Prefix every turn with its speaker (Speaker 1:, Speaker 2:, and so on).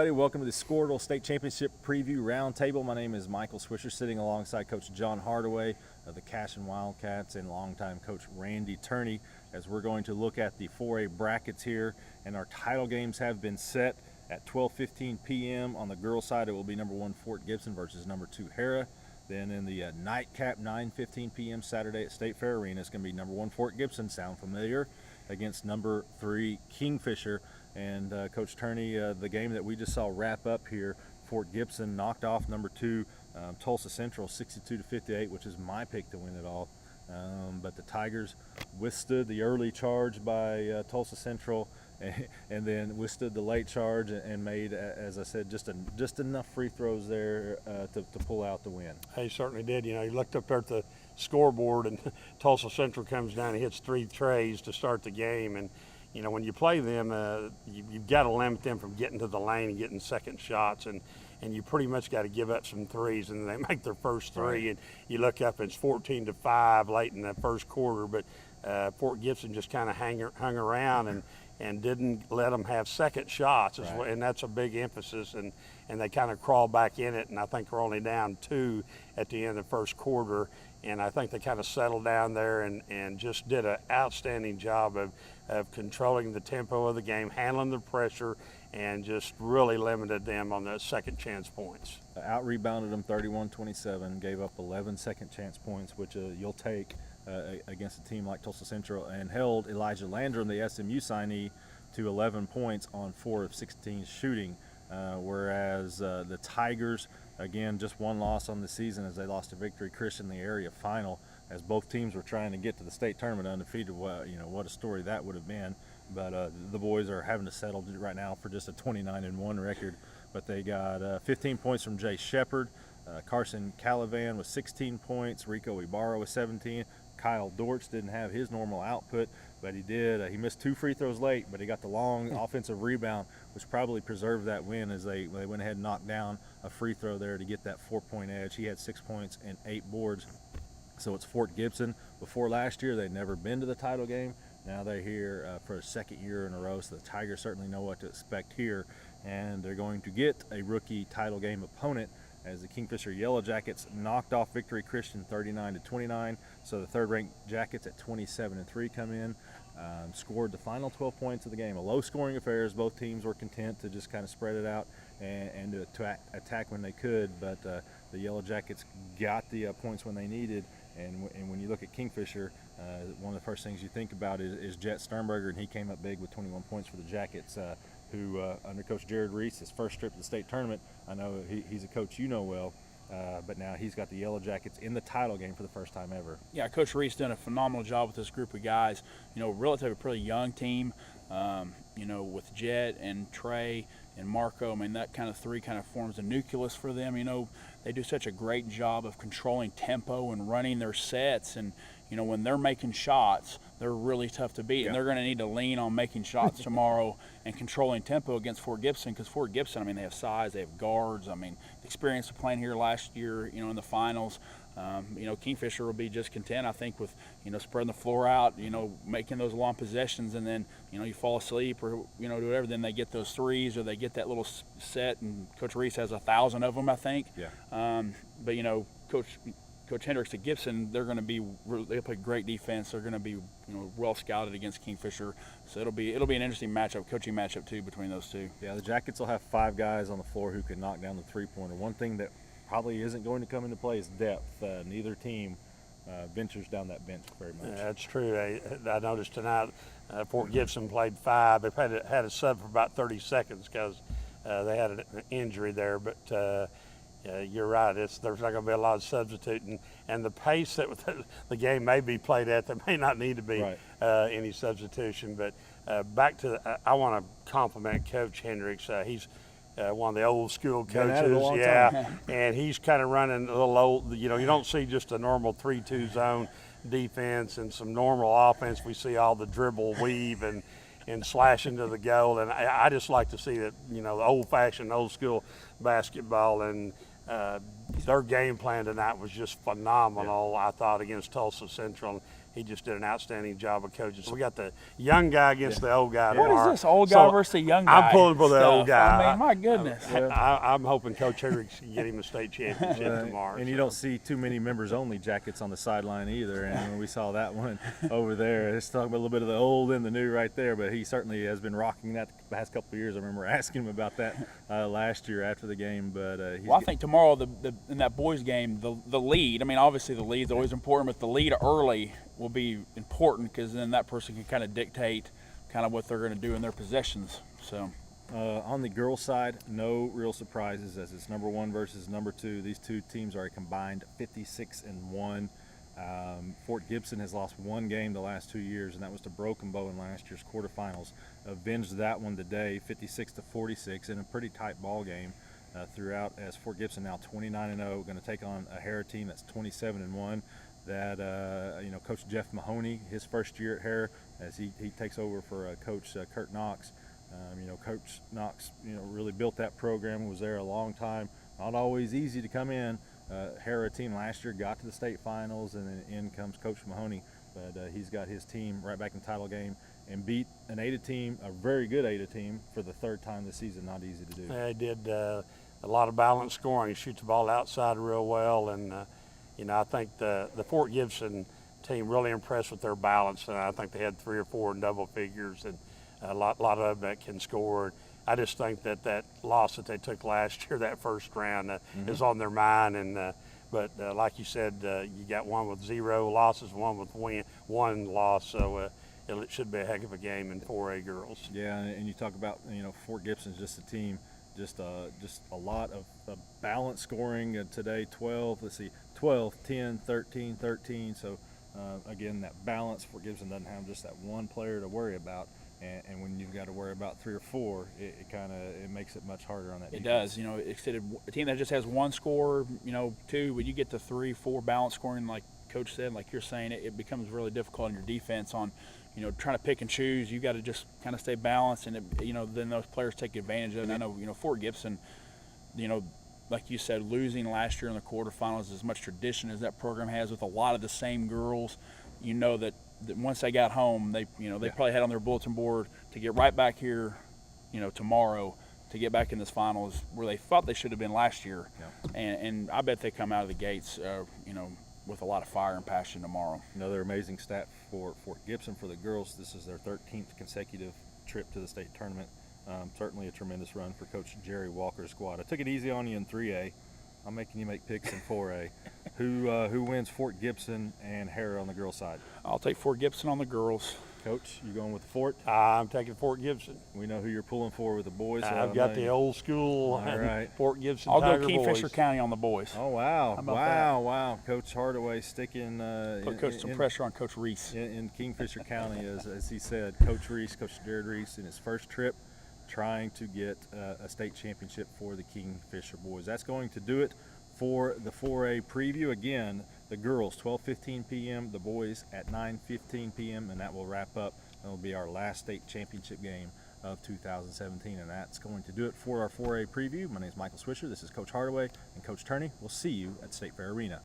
Speaker 1: everybody. Welcome to the Skordle State Championship Preview Roundtable. My name is Michael Swisher, sitting alongside Coach John Hardaway of the Cashin Wildcats and longtime Coach Randy Turney, as we're going to look at the 4A brackets here. And our title games have been set at 12:15 p.m. On the girls' side, it will be number 1 Fort Gibson versus number 2 Hera. Then in the nightcap, 9:15 p.m. Saturday at State Fair Arena, it's going to be number 1 Fort Gibson, sound familiar, against number 3 Kingfisher. And Coach Turney, the game that we just saw wrap up here, Fort Gibson knocked off number 2 Tulsa Central 62-58, which is my pick to win it all. But the Tigers withstood the early charge by Tulsa Central, and then withstood the late charge and made, as I said, just enough free throws there to pull out the win.
Speaker 2: He certainly did. You know, he looked up there at the scoreboard, and Tulsa Central comes down and hits 3 trays to start the game. And you know, when you play them, you've got to limit them from getting to the lane and getting second shots, and you pretty much got to give up some threes, and they make their first three, and you look up, it's 14-5 late in the first quarter, but Fort Gibson just kind of hung around and didn't let them have second shots, and that's a big emphasis, and they kind of crawled back in it, and I think we're only down 2 at the end of the first quarter, and I think they kind of settled down there and just did an outstanding job of controlling the tempo of the game, handling the pressure, and just really limited them on the second chance points.
Speaker 1: Out-rebounded them 31-27, gave up 11 second chance points, which you'll take against a team like Tulsa Central, and held Elijah Landrum, the SMU signee, to 11 points on 4 of 16 shooting, whereas the Tigers, again, just one loss on the season as they lost to Victory Christian in the area final, as both teams were trying to get to the state tournament undefeated. What a story that would have been. But the boys are having to settle right now for just a 29-1 record. But they got 15 points from Jay Shepard, Carson Calavan with 16 points, Rico Ibarra with 17. Kyle Dortch didn't have his normal output, but he did. He missed 2 free throws late, but he got the long offensive rebound, which probably preserved that win as they went ahead and knocked down a free throw there to get that 4-point edge. He had 6 points and 8 boards. So it's Fort Gibson. Before last year, they'd never been to the title game. Now they're here for a second year in a row, so the Tigers certainly know what to expect here, and they're going to get a rookie title game opponent, as the Kingfisher Yellow Jackets knocked off Victory Christian 39-29. So the third-ranked Jackets at 27-3 come in, scored the final 12 points of the game. A low-scoring affair, as both teams were content to just kind of spread it out and to attack when they could. But the Yellow Jackets got the points when they needed. And when you look at Kingfisher, one of the first things you think about is Jet Sternberger, and he came up big with 21 points for the Jackets, who under Coach Jared Reese, his first trip to the state tournament. I know he's a coach you know well, but now he's got the Yellow Jackets in the title game for the first time ever.
Speaker 3: Yeah, Coach Reese done a phenomenal job with this group of guys. You know, relatively pretty young team, you know, with Jet and Trey and Marco. I mean, that kind of three kind of forms a nucleus for them. You know, they do such a great job of controlling tempo and running their sets, and you know, when they're making shots, they're really tough to beat, and they're going to need to lean on making shots tomorrow and controlling tempo against Fort Gibson, because Fort Gibson, I mean, they have size, they have guards. I mean, the experience of playing here last year, you know, in the finals. You know, Kingfisher will be just content, I think, with, you know, spreading the floor out, you know, making those long possessions, and then, you know, you fall asleep or, you know, do whatever, then they get those threes or they get that little set, and Coach Reese has 1,000 of them, I think.
Speaker 1: Yeah.
Speaker 3: But, you know, Coach Hendricks at Gibson, they'll play great defense. They're going to be, you know, well scouted against Kingfisher. So it'll be an interesting matchup, coaching matchup too, between those two.
Speaker 1: Yeah, the Jackets will have 5 guys on the floor who can knock down the three-pointer. One thing that probably isn't going to come into play is depth. Neither team ventures down that bench very much.
Speaker 2: Yeah, that's true. I noticed tonight Fort Gibson played 5. They've had a sub for about 30 seconds because they had an injury there, but you're right. There's not going to be a lot of substituting, and the pace that the game may be played at, there may not need to be any substitution. But back to I want to compliment Coach Hendricks. He's one of the old school coaches, and he's kind of running a little old. You know, you don't see just a normal 3-2 zone defense and some normal offense. We see all the dribble, weave, and slash into the goal, and I just like to see that, you know, the old-fashioned, old-school basketball, and their game plan tonight was just phenomenal, I thought, against Tulsa Central. he just did an outstanding job of coaching. So we got the young guy against the old guy
Speaker 3: What
Speaker 2: tomorrow.
Speaker 3: is this, old guy
Speaker 2: So
Speaker 3: versus the young guy?
Speaker 2: I'm pulling for the
Speaker 3: stuff?
Speaker 2: old guy.
Speaker 3: I mean, my goodness.
Speaker 2: I'm hoping Coach Hendricks can get him a state championship tomorrow.
Speaker 1: And you don't see too many members-only jackets on the sideline either. And when we saw that one over there, it's talking about a little bit of the old and the new right there. But he certainly has been rocking that the past couple of years. I remember asking him about that last year after the game. But
Speaker 3: well, I think tomorrow, in that boys game, the lead. I mean, obviously the lead's always important, but the lead early will be important because then that person can kind of dictate kind of what they're going to do in their possessions. So.
Speaker 1: On the girls' side, no real surprises as it's number 1 versus number 2. These two teams are a combined 56-1. Fort Gibson has lost one game the last 2 years, and that was to Broken Bow in last year's quarterfinals. Avenged that one today, 56-46, in a pretty tight ball game throughout. As Fort Gibson now 29-0, going to take on a Hara team that's 27-1. That Coach Jeff Mahoney, his first year at Hara, as he takes over for Coach Kurt Knox. Coach Knox, really built that program, was there a long time. Not always easy to come in. Hara team last year got to the state finals, and then in comes Coach Mahoney. But he's got his team right back in the title game and beat an Ada team, a very good Ada team, for the 3rd time this season. Not easy to do.
Speaker 2: They did a lot of balanced scoring. He shoots the ball outside real well, and I think the Fort Gibson team really impressed with their balance. And I think they had 3 or 4 in double figures, and a lot of them that can score. I just think that loss that they took last year, that first round, is on their mind. But like you said, you got one with 0 losses, one with 1 loss. So it should be a heck of a game in 4A girls.
Speaker 1: Yeah, and you talk about Fort Gibson's just a team, just a lot of balanced scoring today. 12, 10, 13, 13. So again, that balance. Fort Gibson doesn't have just that one player to worry about. And when you've got to worry about 3 or 4, it makes it much harder on that defense.
Speaker 3: It does. Instead of a team that just has 1 scorer, 2, when you get to 3, 4 balance scoring, like Coach said, like you're saying, it becomes really difficult in your defense on, trying to pick and choose. You got to just kind of stay balanced, and then those players take advantage of it. And I know, Fort Gibson, like you said, losing last year in the quarterfinals is as much tradition as that program has with a lot of the same girls. That once they got home, they probably had on their bulletin board to get right back here, tomorrow, to get back in this finals where they thought they should have been last year. Yeah. And I bet they come out of the gates, with a lot of fire and passion tomorrow.
Speaker 1: Another amazing stat for Fort Gibson for the girls. This is their 13th consecutive trip to the state tournament. Certainly a tremendous run for Coach Jerry Walker's squad. I took it easy on you in 3A. I'm making you make picks in 4A. Who wins Fort Gibson and Hara on the girls' side?
Speaker 3: I'll take Fort Gibson on the girls.
Speaker 1: Coach, you going with Fort?
Speaker 2: I'm taking Fort Gibson.
Speaker 1: We know who you're pulling for with the boys.
Speaker 2: I've got the old school Fort Gibson Tiger
Speaker 3: I'll go Kingfisher
Speaker 2: boys.
Speaker 3: County on the boys.
Speaker 1: Oh, wow.
Speaker 3: How about that?
Speaker 1: Wow. Coach Hardaway sticking
Speaker 3: Put some pressure on Coach Reese.
Speaker 1: In Kingfisher County, as he said, Coach Jared Reese, in his first trip, trying to get a state championship for the Kingfisher boys. That's going to do it for the 4A preview. Again, the girls 12:15 p.m., the boys at 9:15 p.m., and that will wrap up. That will be our last state championship game of 2017, and that's going to do it for our 4A preview. My name is Michael Swisher. This is Coach Hardaway and Coach Turney. We'll see you at State Fair Arena.